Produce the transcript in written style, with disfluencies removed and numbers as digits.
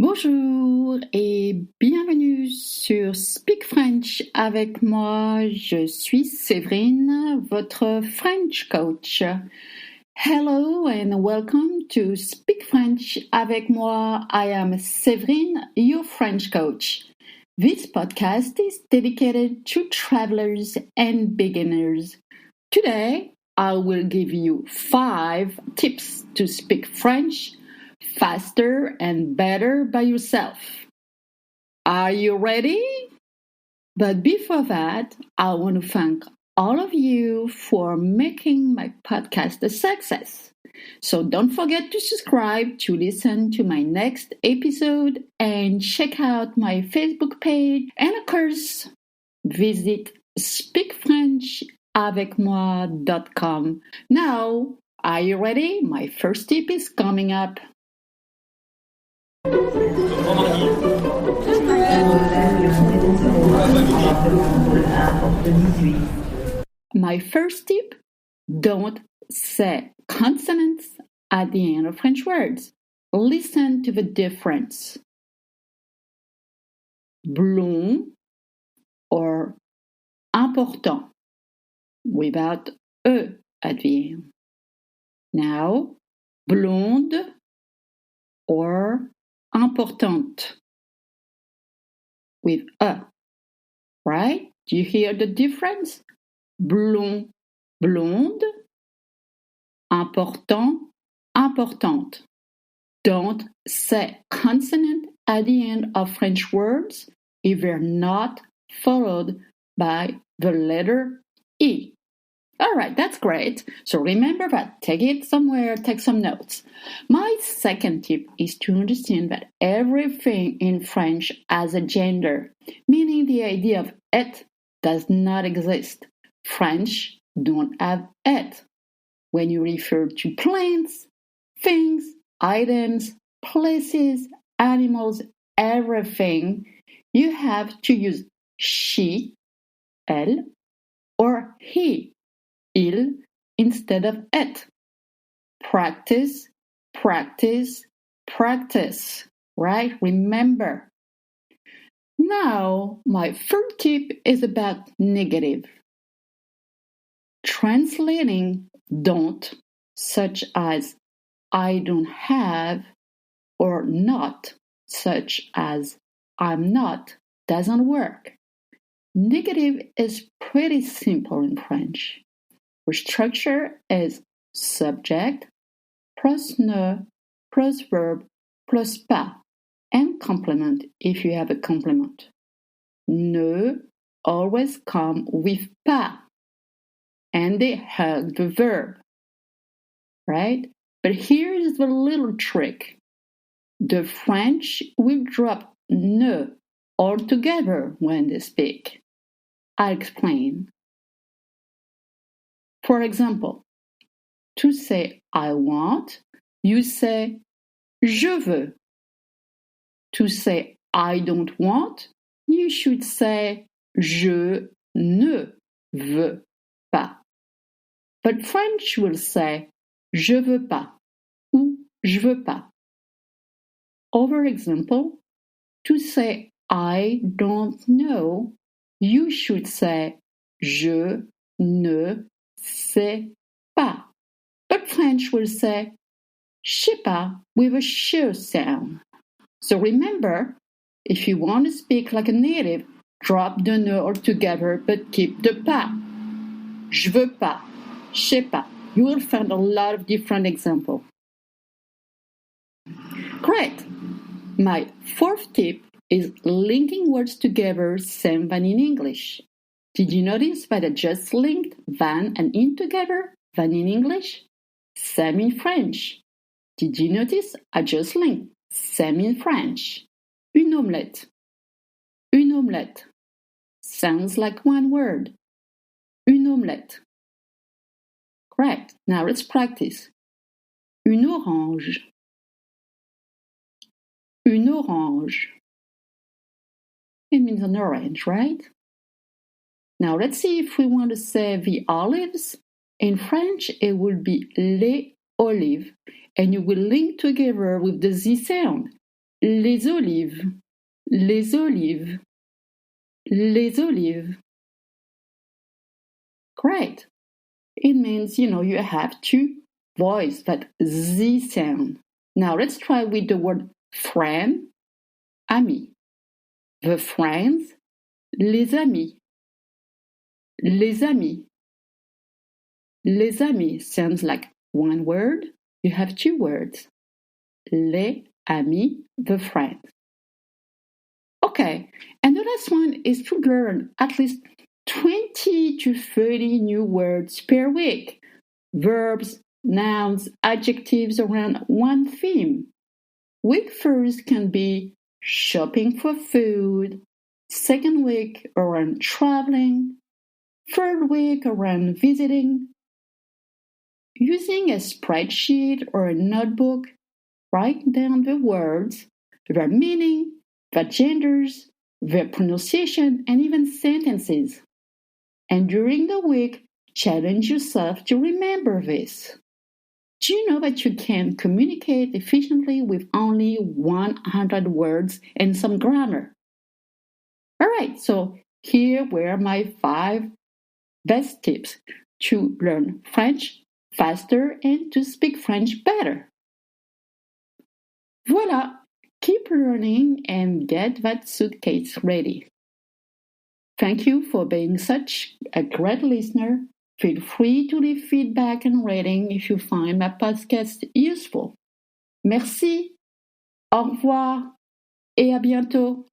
Bonjour et bienvenue sur Speak French avec moi. Je suis Séverine, votre French coach. Hello and welcome to Speak French avec moi. I am Séverine, your French coach. This podcast is dedicated to travelers and beginners. Today, I will give you 5 tips to speak French faster and better by yourself. Are you ready? But before that, I want to thank all of you for making my podcast a success. So don't forget to subscribe to listen to my next episode and check out my Facebook page. And of course, visit speakfrenchavecmoi.com. Now, are you ready? My first tip is coming up. My first tip, don't say consonants at the end of French words. Listen to the difference. Blond or important without E at the end. Now, blonde or importante with E, right? Do you hear the difference? Blond, blonde, important, importante. Don't say consonant at the end of French words if they're not followed by the letter E. All right, that's great. So remember that. Take it somewhere, take some notes. My second tip is to understand that everything in French has a gender, meaning the idea of it does not exist. French don't have it. When you refer to plants, things, items, places, animals, everything, you have to use she, elle, or he, il, instead of it. Practice, practice, practice, right? Remember. Now, my third tip is about negative. Translating don't, such as I don't have, or not, such as I'm not, doesn't work. Negative is pretty simple in French. The structure is subject, plus ne, plus verb, plus pas, and complement if you have a complement. Ne always come with pas, and they hug the verb, right? But here's the little trick. The French will drop ne altogether when they speak. I'll explain. For example, to say I want, you say je veux. To say I don't want, you should say je ne veux pas. But French will say je veux pas ou je veux pas. Over example, to say I don't know, you should say je ne sais pas. But French will say je sais pas with a sh sound. So remember, if you want to speak like a native, drop the ne altogether but keep the pas. Je veux pas, je sais pas. You will find a lot of different examples. Great! My fourth tip is linking words together same than in English. Did you notice that I just linked than and in together, than in English? Same in French. Did you notice I just linked same in French? Une omelette. Une omelette. Sounds like one word. Une omelette. Correct. Now let's practice. Une orange. Une orange. It means an orange, right? Now let's see if we want to say the olives. In French, it would be les olives, and you will link together with the Z sound. Les olives, les olives, les olives. Great. It means, you have to voice that Z sound. Now let's try with the word friend, ami. The friends, les amis. Les amis. Les amis sounds like one word. You have two words. Les amis, the friends. Okay, and the last one is to learn at least 20 to 30 new words per week. Verbs, nouns, adjectives around one theme. Week first can be shopping for food. Second week around traveling. Third week around visiting. Using a spreadsheet or a notebook, write down the words, their meaning, their genders, their pronunciation, and even sentences. And during the week, challenge yourself to remember this. Do you know that you can communicate efficiently with only 100 words and some grammar? All right, so here were my 5 best tips to learn French faster and to speak French better. Voila! Keep learning and get that suitcase ready. Thank you for being such a great listener. Feel free to leave feedback and rating if you find my podcast useful. Merci, au revoir et à bientôt.